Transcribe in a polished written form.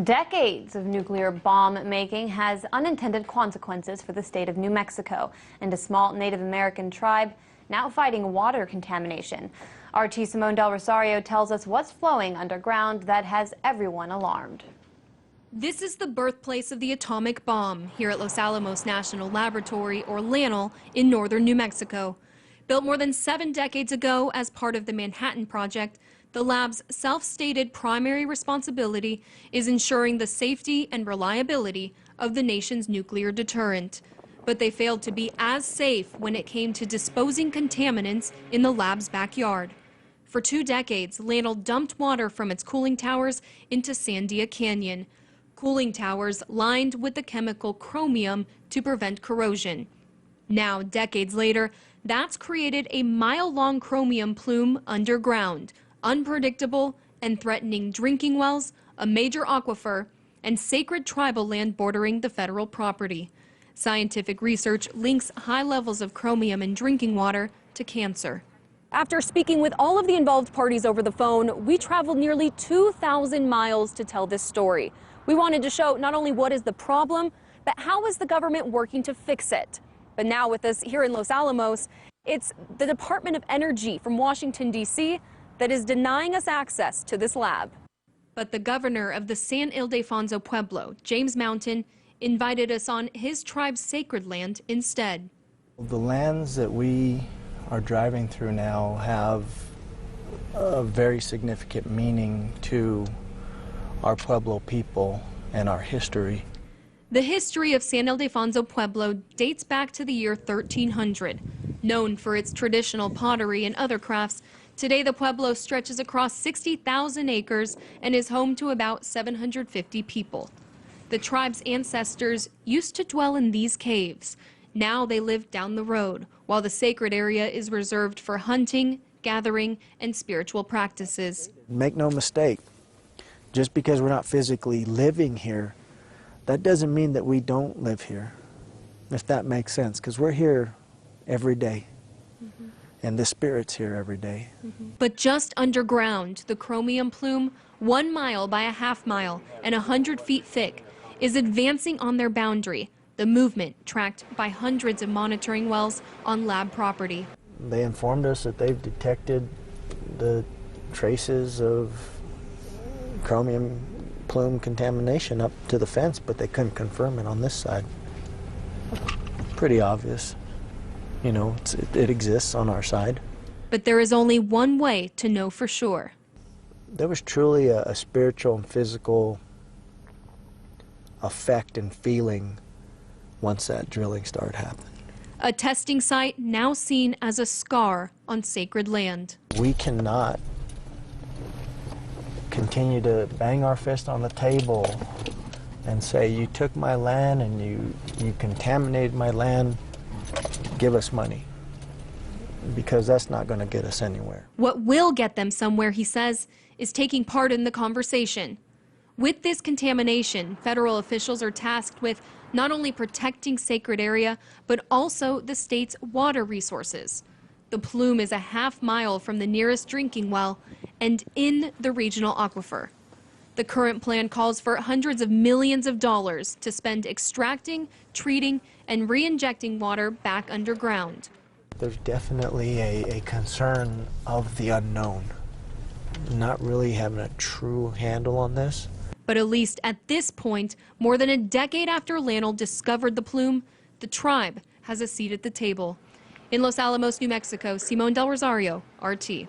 Decades of nuclear bomb making has unintended consequences for the state of New Mexico and a small Native American tribe now fighting water contamination. Amerika Simone Del Rosario tells us what's flowing underground that has everyone alarmed. This is the birthplace of the atomic bomb here at Los Alamos National Laboratory, or LANL, in northern New Mexico. Built more than 7 decades ago as part of the Manhattan Project, the lab's self-stated primary responsibility is ensuring the safety and reliability of the nation's nuclear deterrent. But they failed to be as safe when it came to disposing contaminants in the lab's backyard. For 2 decades, LANL dumped water from its cooling towers into Sandia Canyon. Cooling towers lined with the chemical chromium to prevent corrosion. Now, decades later, that's created a mile-long chromium plume underground, unpredictable and threatening drinking wells, a major aquifer, and sacred tribal land bordering the federal property. Scientific research links high levels of chromium in drinking water to cancer. After speaking with all of the involved parties over the phone, we traveled nearly 2,000 miles to tell this story. We wanted to show not only what is the problem, but how is the government working to fix it. But now with us here in Los Alamos, it's the Department of Energy from Washington, D.C. that is denying us access to this lab. But the governor of the San Ildefonso Pueblo, James Mountain, invited us on his tribe's sacred land instead. The lands that we are driving through now have a very significant meaning to our Pueblo people and our history. The history of San Ildefonso Pueblo dates back to the year 1300. Known for its traditional pottery and other crafts, today the Pueblo stretches across 60,000 acres and is home to about 750 people. The tribe's ancestors used to dwell in these caves. Now they live down the road, while the sacred area is reserved for hunting, gathering, and spiritual practices. Make no mistake, just because we're not physically living here, that doesn't mean that we don't live here, if that makes sense, because we're here every day. And the spirit's here every day. But just underground, the chromium plume, 1 mile by a half mile and 100 feet thick, is advancing on their boundary, the movement tracked by hundreds of monitoring wells on lab property. They informed us that they've detected the traces of chromium plume contamination up to the fence, but they couldn't confirm it on this side. Pretty obvious. You know, it exists on our side. But there is only one way to know for sure. There was truly a spiritual and physical effect and feeling once that drilling started happening. A testing site now seen as a scar on sacred land. We cannot continue to bang our fist on the table and say, you took my land and you contaminated my land, give us money, because that's not going to get us anywhere. What will get them somewhere, he says, is taking part in the conversation. With this contamination, federal officials are tasked with not only protecting sacred area, but also the state's water resources. The plume is a half mile from the nearest drinking well and in the regional aquifer. The current plan calls for hundreds of millions of dollars to spend extracting, treating, and re-injecting water back underground. There's definitely a concern of the unknown, not really having a true handle on this. But at least at this point, more than a decade after LANL discovered the plume, the tribe has a seat at the table. In Los Alamos, New Mexico, Simone Del Rosario, RT.